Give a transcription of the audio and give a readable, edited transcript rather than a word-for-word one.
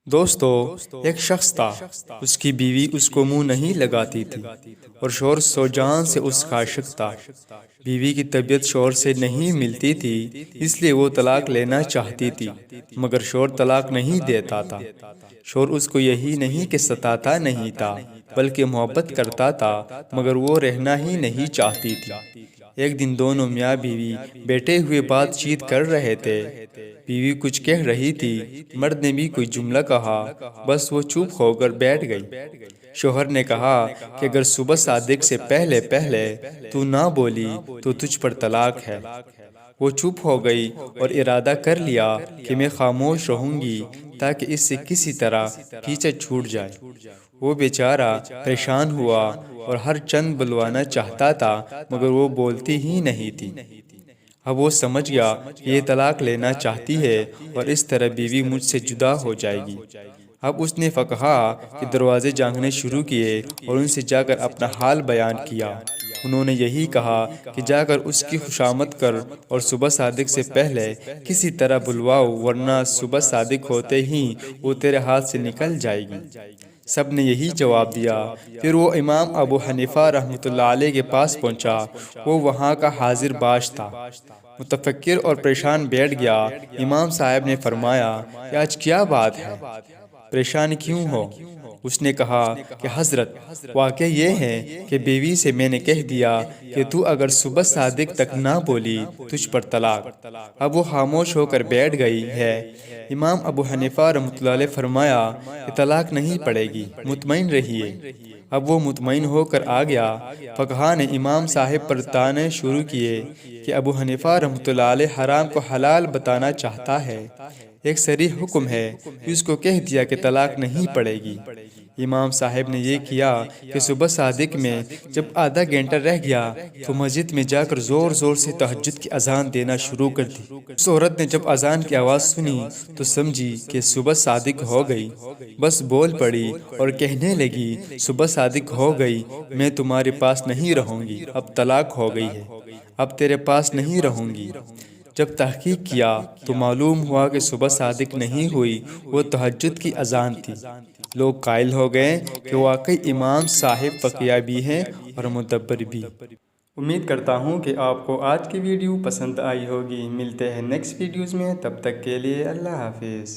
دوستو، ایک شخص تھا، اس کی بیوی اس کو منہ نہیں لگاتی تھی اور شوہر سو جان سے اس کا عاشق تھا۔ بیوی کی طبیعت شوہر سے نہیں ملتی تھی، اس لیے وہ طلاق لینا چاہتی تھی، مگر شوہر طلاق نہیں دیتا تھا۔ شوہر اس کو یہی نہیں کہ ستاتا نہیں تھا، بلکہ محبت کرتا تھا، مگر وہ رہنا ہی نہیں چاہتی تھی۔ ایک دن دونوں میاں بیوی بیٹھے ہوئے بات چیت کر رہے تھے۔ بیوی کچھ کہہ رہی تھی، مرد نے بھی کوئی جملہ کہا، بس وہ چپ ہو کر بیٹھ گئی۔ شوہر نے کہا کہ اگر صبح صادق سے پہلے تو نہ بولی تو تجھ پر طلاق ہے۔ وہ چپ ہو گئی اور ارادہ کر لیا کہ میں خاموش رہوں گی تاکہ اس سے کسی طرح پیچھا چھوٹ جائے۔ وہ بیچارہ پریشان ہوا اور ہر چند بلوانا چاہتا تھا، مگر وہ بولتی ہی نہیں تھی۔ اب وہ سمجھ گیا کہ یہ طلاق لینا چاہتی ہے اور اس طرح بیوی مجھ سے جدا ہو جائے گی۔ اب اس نے فقہا کے دروازے جھانکنے شروع کیے اور ان سے جا کر اپنا حال بیان کیا۔ انہوں نے یہی کہا کہ جا کر اس کی خوشامد کر اور صبح صادق سے پہلے کسی طرح بلواؤ، ورنہ صبح صادق ہوتے ہی وہ تیرے ہاتھ سے نکل جائے گی۔ سب نے یہی جواب دیا۔ پھر وہ امام ابو حنیفہ رحمۃ اللہ علیہ کے پاس پہنچا۔ وہ وہاں کا حاضر باش تھا، متفکر اور پریشان بیٹھ گیا۔ امام صاحب نے فرمایا کہ آج کیا بات ہے، پریشان کیوں ہو؟ اس نے کہا کہ حضرت، واقعہ یہ ہے کہ بیوی سے میں نے کہہ دیا کہ تو اگر صبح صادق تک نہ بولی تجھ پر طلاق۔ اب وہ خاموش ہو کر بیٹھ گئی ہے۔ امام ابو حنیفہ رحمۃ اللہ علیہ فرمایا کہ طلاق نہیں پڑے گی، مطمئن رہیے۔ اب وہ مطمئن ہو کر آ گیا۔ فقہا نے امام صاحب پر تانے شروع کیے کہ ابو حنیفہ رحمۃ اللہ علیہ حرام کو حلال بتانا چاہتا ہے۔ ایک صریح حکم ہے، اس کو کہہ دیا کہ طلاق نہیں پڑے گی۔ امام صاحب نے یہ کیا کہ صبح صادق میں جب آدھا گھنٹہ رہ گیا تو مسجد میں جا کر زور زور سے تہجد کی اذان دینا شروع کر دی۔ اس عورت نے جب اذان کی آواز سنی تو سمجھی کہ صبح صادق ہو گئی، بس بول پڑی اور کہنے لگی، صبح صادق ہو گئی، میں تمہارے پاس نہیں رہوں گی، اب طلاق ہو گئی ہے، اب تیرے پاس نہیں رہوں گی۔ جب تحقیق کیا تو معلوم ہوا کہ صبح صادق نہیں ہوئی، وہ تہجد کی اذان تھی۔ لوگ قائل ہو گئے کہ واقعی امام صاحب فقیہ بھی ہیں اور مدبر بھی۔ امید کرتا ہوں کہ آپ کو آج کی ویڈیو پسند آئی ہوگی۔ ملتے ہیں نیکسٹ ویڈیوز میں، تب تک کے لیے اللہ حافظ۔